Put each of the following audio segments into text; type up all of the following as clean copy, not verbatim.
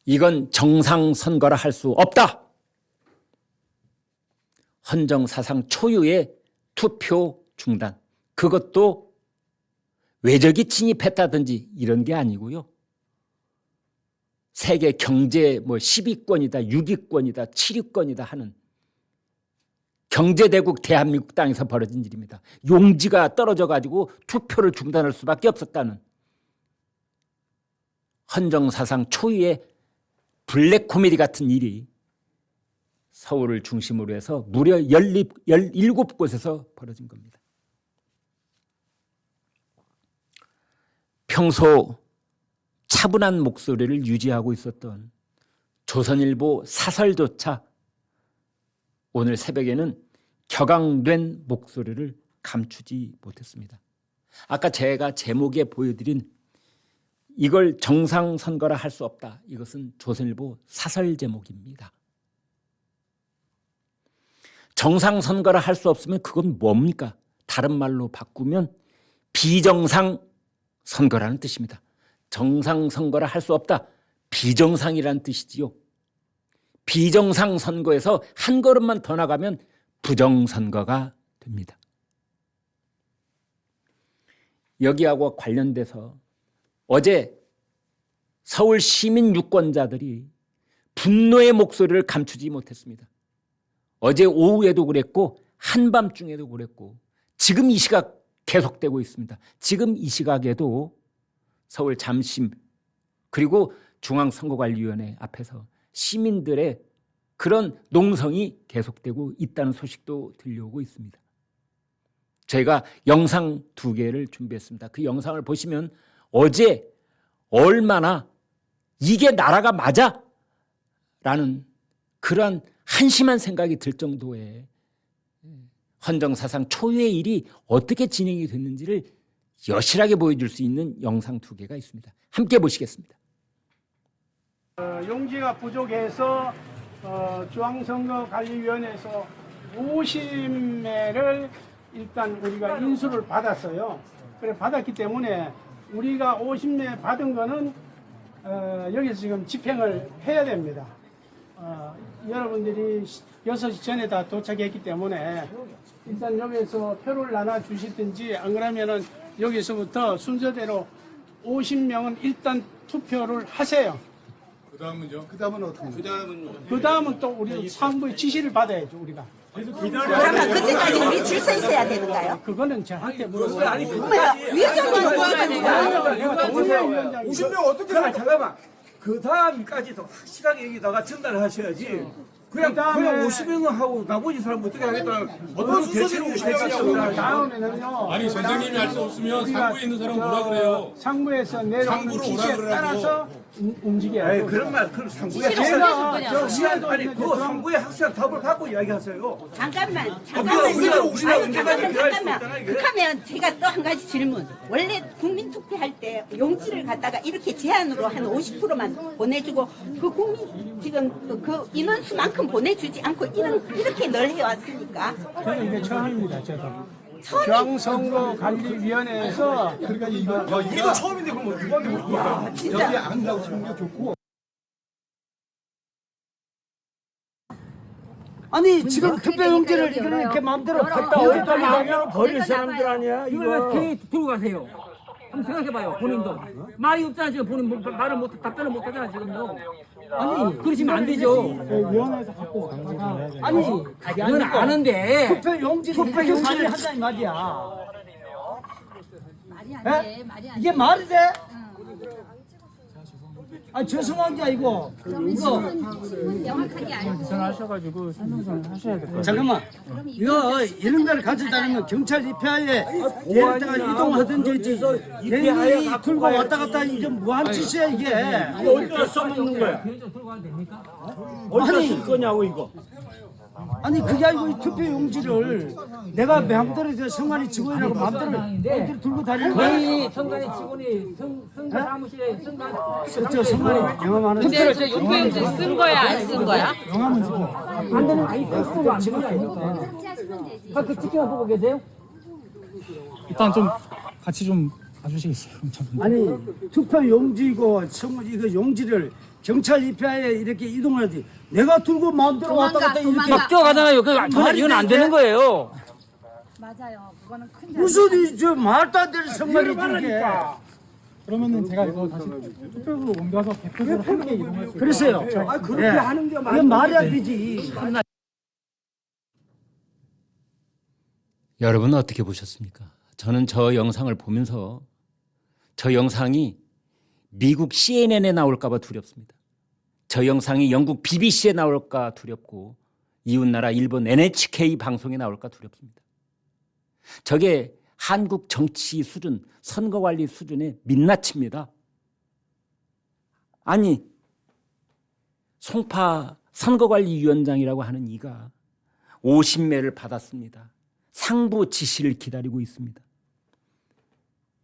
이건 정상선거라 할 수 없다. 헌정사상 초유의 투표 중단. 그것도 외적이 침입했다든지 이런 게 아니고요. 세계 경제 10위권이다, 6위권이다, 7위권이다 하는 경제대국 대한민국 땅에서 벌어진 일입니다. 용지가 떨어져가지고 투표를 중단할 수밖에 없었다는 헌정사상 초유의 블랙 코미디 같은 일이 서울을 중심으로 해서 무려 17곳에서 벌어진 겁니다. 평소 차분한 목소리를 유지하고 있었던 조선일보 사설조차 오늘 새벽에는 격앙된 목소리를 감추지 못했습니다. 아까 제가 제목에 보여드린 이걸 정상선거라 할 수 없다. 이것은 조선일보 사설 제목입니다. 정상선거라 할 수 없으면 그건 뭡니까? 다른 말로 바꾸면 비정상선거라는 뜻입니다. 정상선거라 할 수 없다. 비정상이라는 뜻이지요. 비정상선거에서 한 걸음만 더 나가면 부정선거가 됩니다. 여기하고 관련돼서 어제 서울 시민 유권자들이 분노의 목소리를 감추지 못했습니다. 어제 오후에도 그랬고 한밤중에도 그랬고 지금 이 시각 계속되고 있습니다. 지금 이 시각에도 서울 잠심 그리고 중앙선거관리위원회 앞에서 시민들의 그런 농성이 계속되고 있다는 소식도 들려오고 있습니다. 저희가 영상 2개를 준비했습니다. 그 영상을 보시면 어제 얼마나 이게 나라가 맞아? 라는 그런 한심한 생각이 들 정도의 헌정사상 초유의 일이 어떻게 진행이 됐는지를 여실하게 보여줄 수 있는 영상 2개가 있습니다. 함께 보시겠습니다. 용지가 부족해서 중앙선거관리위원회에서 50매를 일단 우리가 인수를 받았어요. 그래 받았기 때문에 우리가 50매 받은 거는 여기서 지금 집행을 해야 됩니다. 여러분들이 6시 전에 다 도착했기 때문에 일단 여기서 표를 나눠 주시든지 안 그러면은 여기서부터 순서대로 50명은 일단 투표를 하세요. 그 다음은요? 그 다음은 어떻게 해요? 그 다음은 또 우리 사무부의 지시를 받아야죠, 우리가. 그러면 그때까지 우리 줄 서 있어야 되는가요? 그거는 저한테 물어봐요. 아니, 위원장님 내가 동생위원장이 50명 어떻게 잠깐만 그 다음까지도 확실하게 여기다가 전달을 하셔야지 그냥 50명은 하고 나머지 사람 어떻게 하겠다 어떤 대체로 다음에는요. 아니 선생님이 할 수 없으면 우리가 상부에 있는 사람 뭐라 그래요? 상부에서 내려오는 상부로 오라 지시에 그러라고. 따라서 움직여야 돼요. 그런 말 그럼 상부에 제가 저 확실한 위에도 아니 있는데 그 상부에 확실한 답을 갖고 이야기하세요. 잠깐만 우리가 그러면 제가 또 한 가지 질문. 원래 국민투표할 때 용지를 갖다가 이렇게 제한으로 한 50%만 보내주고 그 국민 지금 그 인원수만큼 보내주지 않고 이렇게 널 해왔으니까 저는 이게 처음입니다, 저도. 중앙선거관리위원회에서 그러니까 이거 처음인데 그럼 누구한테 물어봐? 진짜 여기 안 나고 싶은 게 좋고. 아니 지금 투표용지를 이렇게 마음대로 갖다 어디다 놔면 버릴 사람들 아니야? 이걸 왜 괜히 들고 가세요? 한번 생각해봐요, 본인도. 말이 없잖아, 지금 본인 말을 못, 답변을 못 하잖아, 지금요. 아니, 그러시면 안 되죠. 위원회에서 갖고 가야죠. 아니 그건 아는데. 투표용지를 이렇게 관리한다는 말이야. 말이 안 돼. 말이 안 돼. 이게 말이 돼? 아 죄송한 게 아니고 이거 명확하게 알고 잠깐만 이거 이런 데를 가져다니면 경찰 입회하에 데려다가 이동하든지 개인이 들고 왔다 갔다 이게 뭐한 짓이야 이게 어디다 써먹는 거야? 어디다 쓸 거냐고 이거 아니 그게 아니고 이 투표용지를 내가 마음대로 저 성관이 직원이라고 마음대로 어디로 들고 다니는 거야? 저희 성관의 직원이 선거 사무실에 성관. 저 성관이 영화만 하는 근데 저 용표용지 쓴 거야 안 쓴 거야? 영화만 쓰고 안 되는 아이 쓰고 안 되는 아니니까. 그 찍기만 보고 계세요? 일단 좀 같이 좀 봐주시겠어요? 아니 투표 용지고 이거 용지를 경찰 입회하에 이렇게 이동하지. 내가 들고 마음대로 왔다 갔다 이렇게 막 뛰어가잖아요. 이건 안 되는 거예요. 맞아요. 그거는 큰 무슨 저 말도 안 되는 성말이지 이게. 그러면은 제가 이거 다시 투표소로 옮겨서 개표소로 함께 이동할 수 있게. 그랬어요. 아, 그렇게 예. 하는 게 이건 말이 안 되지. 여러분은 어떻게 보셨습니까? 저는 저 영상을 보면서 저 영상이 미국 CNN에 나올까 봐 두렵습니다. 저 영상이 영국 BBC에 나올까 두렵고 이웃나라 일본 NHK 방송에 나올까 두렵습니다. 저게 한국 정치 수준, 선거관리 수준의 민낯입니다. 아니, 송파 선거관리위원장이라고 하는 이가 50매를 받았습니다. 상부 지시를 기다리고 있습니다.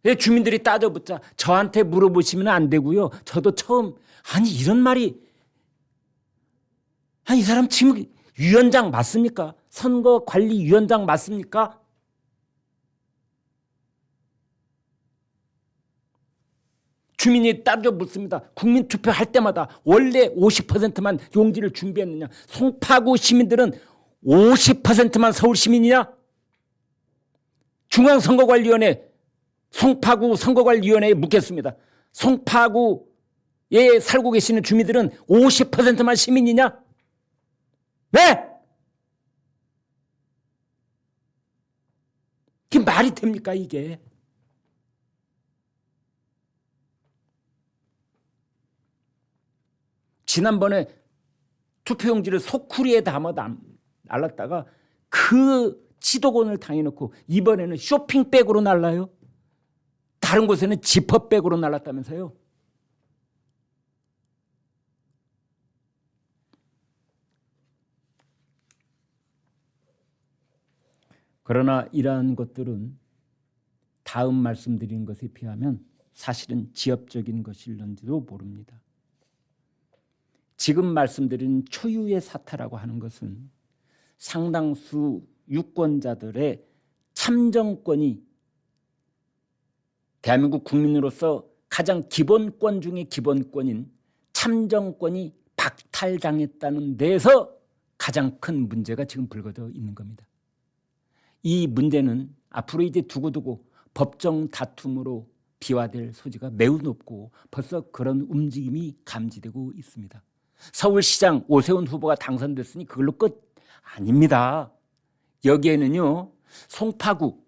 왜 주민들이 따져붙자 저한테 물어보시면 안 되고요. 저도 처음 아니 이런 말이 아니 이 사람 지금 위원장 맞습니까? 선거관리위원장 맞습니까? 주민이 따져 묻습니다. 국민투표 할 때마다 원래 50%만 용지를 준비했느냐? 송파구 시민들은 50%만 서울 시민이냐? 중앙선거관리위원회 송파구 선거관리위원회에 묻겠습니다. 송파구에 살고 계시는 주민들은 50%만 시민이냐? 네? 이게 말이 됩니까 이게? 지난번에 투표용지를 소쿠리에 담아 날랐다가 그 지도권을 당해놓고 이번에는 쇼핑백으로 날라요? 다른 곳에는 지퍼백으로 날랐다면서요? 그러나 이러한 것들은 다음 말씀드린 것에 비하면 사실은 지엽적인 것일런지도 모릅니다. 지금 말씀드린 초유의 사태라고 하는 것은 상당수 유권자들의 참정권이 대한민국 국민으로서 가장 기본권 중의 기본권인 참정권이 박탈당했다는 데에서 가장 큰 문제가 지금 불거져 있는 겁니다. 이 문제는 앞으로 이제 두고두고 법정 다툼으로 비화될 소지가 매우 높고 벌써 그런 움직임이 감지되고 있습니다. 서울시장 오세훈 후보가 당선됐으니 그걸로 끝 아닙니다. 여기에는요 송파구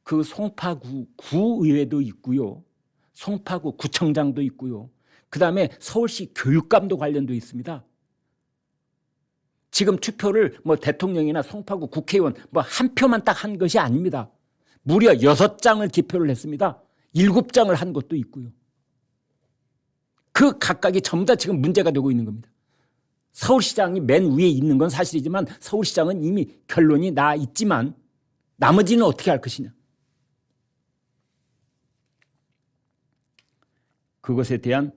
그 송파구 구의회도 있고요. 송파구 구청장도 있고요. 그다음에 서울시 교육감도 관련돼 있습니다. 지금 투표를 뭐 대통령이나 송파구 국회의원 뭐 한 표만 딱 한 것이 아닙니다. 무려 6장을 기표를 했습니다. 7장을 한 것도 있고요. 그 각각이 전부 다 지금 문제가 되고 있는 겁니다. 서울시장이 맨 위에 있는 건 사실이지만 서울시장은 이미 결론이 나 있지만 나머지는 어떻게 할 것이냐. 그것에 대한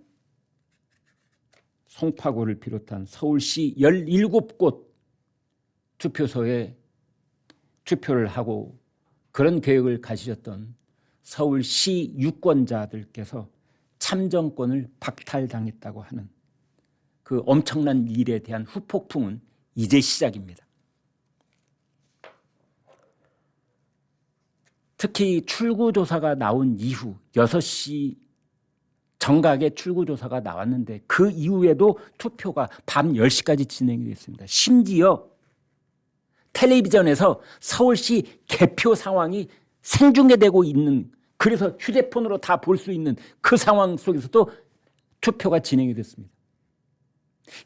송파구를 비롯한 서울시 17곳 투표소에 투표를 하고 그런 계획을 가지셨던 서울시 유권자들께서 참정권을 박탈당했다고 하는 그 엄청난 일에 대한 후폭풍은 이제 시작입니다. 특히 출구조사가 나온 이후 6시 정각에 출구조사가 나왔는데 그 이후에도 투표가 밤 10시까지 진행이 됐습니다. 심지어 텔레비전에서 서울시 개표 상황이 생중계되고 있는 그래서 휴대폰으로 다 볼 수 있는 그 상황 속에서도 투표가 진행이 됐습니다.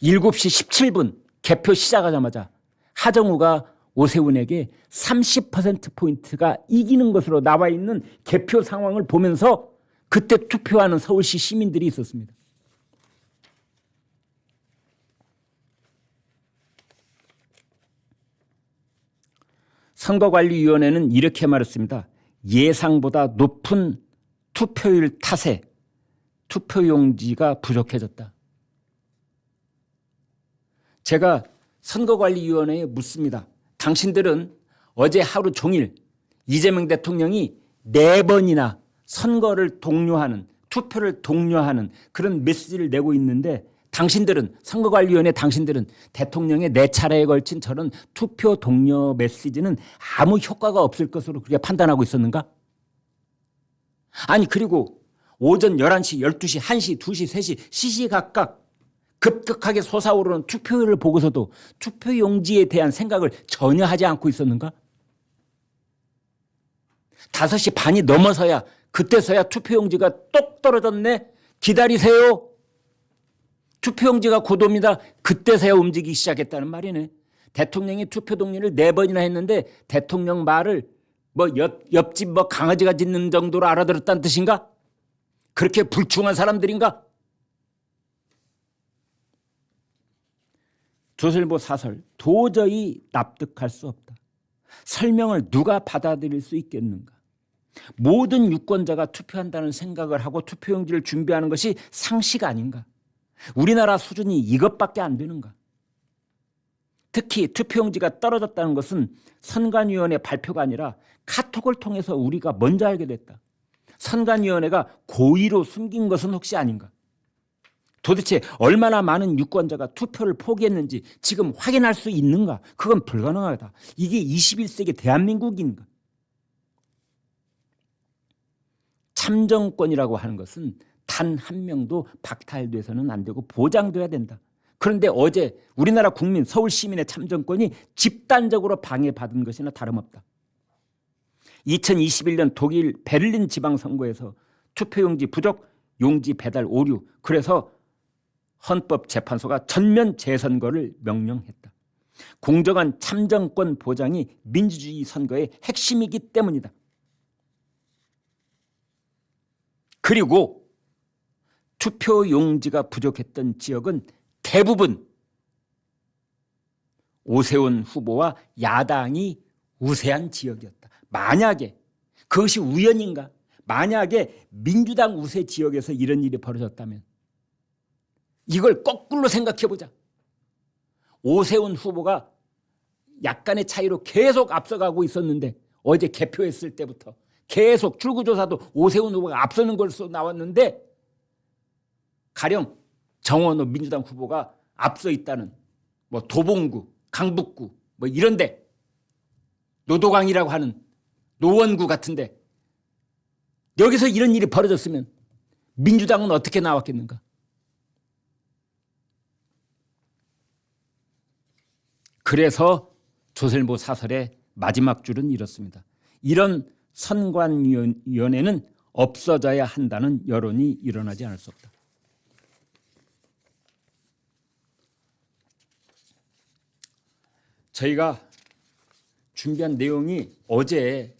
7시 17분 개표 시작하자마자 하정우가 오세훈에게 30%포인트가 이기는 것으로 나와 있는 개표 상황을 보면서 그때 투표하는 서울시 시민들이 있었습니다. 선거관리위원회는 이렇게 말했습니다. 예상보다 높은 투표율 탓에 투표용지가 부족해졌다. 제가 선거관리위원회에 묻습니다. 당신들은 어제 하루 종일 이재명 대통령이 4번이나 선거를 독려하는 투표를 독려하는 그런 메시지를 내고 있는데 당신들은 선거관리위원회 당신들은 대통령의 4차례에 걸친 저런 투표 독려 메시지는 아무 효과가 없을 것으로 그렇게 판단하고 있었는가? 아니 그리고 오전 11시, 12시, 1시, 2시, 3시 시시각각 급격하게 솟아오르는 투표율을 보고서도 투표용지에 대한 생각을 전혀 하지 않고 있었는가? 5시 반이 넘어서야 그때서야 투표용지가 똑 떨어졌네. 기다리세요. 투표용지가 곧 옵니다. 그때서야 움직이기 시작했다는 말이네. 대통령이 투표 독려를 4번이나 했는데 대통령 말을 뭐 옆집 뭐 강아지가 짖는 정도로 알아들었다는 뜻인가? 그렇게 불충한 사람들인가? 조선일보 사설 도저히 납득할 수 없다. 설명을 누가 받아들일 수 있겠는가? 모든 유권자가 투표한다는 생각을 하고 투표용지를 준비하는 것이 상식 아닌가? 우리나라 수준이 이것밖에 안 되는가? 특히 투표용지가 떨어졌다는 것은 선관위원회 발표가 아니라 카톡을 통해서 우리가 먼저 알게 됐다. 선관위원회가 고의로 숨긴 것은 혹시 아닌가? 도대체 얼마나 많은 유권자가 투표를 포기했는지 지금 확인할 수 있는가? 그건 불가능하다. 이게 21세기 대한민국인가? 참정권이라고 하는 것은 단 한 명도 박탈돼서는 안 되고 보장돼야 된다. 그런데 어제 우리나라 국민, 서울 시민의 참정권이 집단적으로 방해받은 것이나 다름없다. 2021년 독일 베를린 지방선거에서 투표용지 부족, 용지 배달 오류, 그래서 헌법재판소가 전면 재선거를 명령했다. 공정한 참정권 보장이 민주주의 선거의 핵심이기 때문이다. 그리고 투표용지가 부족했던 지역은 대부분 오세훈 후보와 야당이 우세한 지역이었다. 만약에 그것이 우연인가? 만약에 민주당 우세 지역에서 이런 일이 벌어졌다면 이걸 거꾸로 생각해보자. 오세훈 후보가 약간의 차이로 계속 앞서가고 있었는데 어제 개표했을 때부터 계속 출구조사도 오세훈 후보가 앞서는 걸로 나왔는데 가령 정원호 민주당 후보가 앞서 있다는 뭐 도봉구, 강북구 뭐 이런데 노도강이라고 하는 노원구 같은데 여기서 이런 일이 벌어졌으면 민주당은 어떻게 나왔겠는가? 그래서 조선일보 사설의 마지막 줄은 이렇습니다. 이런 선관위원회는 없어져야 한다는 여론이 일어나지 않을 수 없다. 저희가 준비한 내용이 어제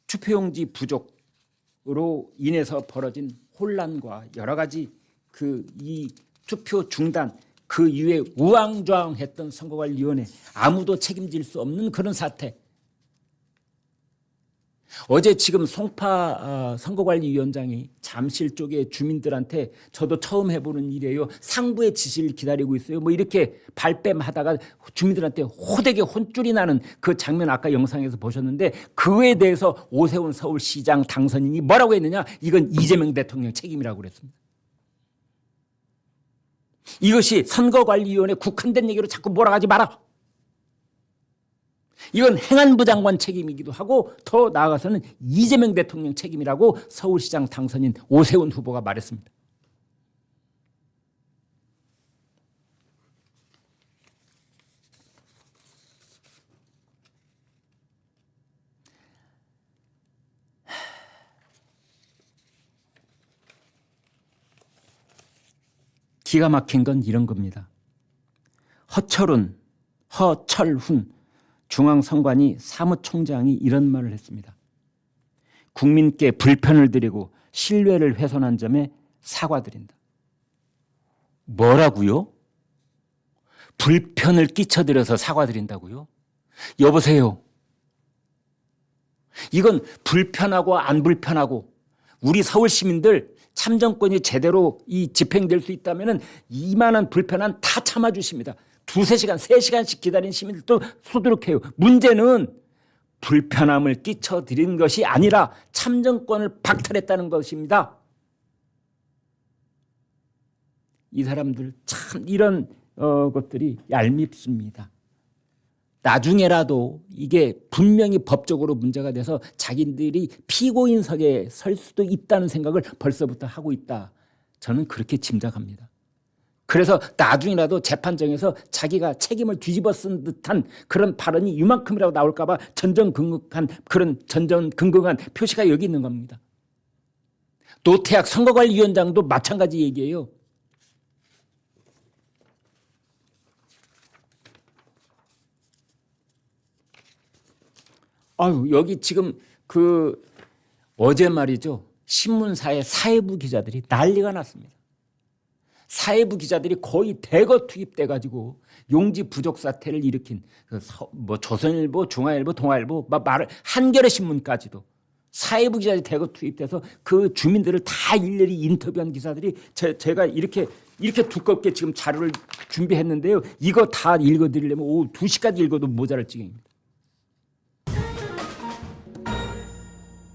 투표용지 부족으로 인해서 벌어진 혼란과 여러 가지 이 투표 중단 그 이후에 우왕좌왕했던 선거관리위원회 아무도 책임질 수 없는 그런 사태. 어제 지금 송파 선거관리위원장이 잠실 쪽의 주민들한테 저도 처음 해보는 일이에요. 상부의 지시를 기다리고 있어요. 뭐 이렇게 발뺌하다가 주민들한테 호되게 혼쭐이 나는 그 장면 아까 영상에서 보셨는데 그에 대해서 오세훈 서울시장 당선인이 뭐라고 했느냐? 이건 이재명 대통령 책임이라고 그랬습니다. 이것이 선거관리위원회 국한된 얘기로 자꾸 몰아가지 마라. 이건 행안부 장관 책임이기도 하고 더 나아가서는 이재명 대통령 책임이라고 서울시장 당선인 오세훈 후보가 말했습니다. 기가 막힌 건 이런 겁니다. 허철훈 중앙선관위 사무총장이 이런 말을 했습니다. 국민께 불편을 드리고 신뢰를 훼손한 점에 사과드린다. 뭐라고요? 불편을 끼쳐드려서 사과드린다고요? 여보세요. 이건 불편하고 안 불편하고 우리 서울 시민들 참정권이 제대로 집행될 수 있다면 이만한 불편한 다 참아주십니다. 2-3시간, 3시간씩 기다린 시민들도 수두룩해요. 문제는 불편함을 끼쳐드린 것이 아니라 참정권을 박탈했다는 것입니다. 이 사람들 참 이런 것들이 얄밉습니다. 나중에라도 이게 분명히 법적으로 문제가 돼서 자기들이 피고인석에 설 수도 있다는 생각을 벌써부터 하고 있다. 저는 그렇게 짐작합니다. 그래서 나중이라도 재판정에서 자기가 책임을 뒤집어 쓴 듯한 그런 발언이 이만큼이라도 나올까 봐 전전긍긍한 그런 전전긍긍한 표시가 여기 있는 겁니다. 노태학 선거관리위원장도 마찬가지 얘기예요. 아유, 여기 지금 어제 말이죠. 신문사의 사회부 기자들이 난리가 났습니다. 사회부 기자들이 거의 대거 투입돼 가지고 용지 부족 사태를 일으킨 조선일보, 중앙일보, 동아일보, 말을 한겨레 신문까지도 사회부 기자들이 대거 투입돼서 그 주민들을 다 일일이 인터뷰한 기사들이 제가 이렇게 두껍게 지금 자료를 준비했는데요. 이거 다 읽어드리려면 오후 2시까지 읽어도 모자랄 지경입니다.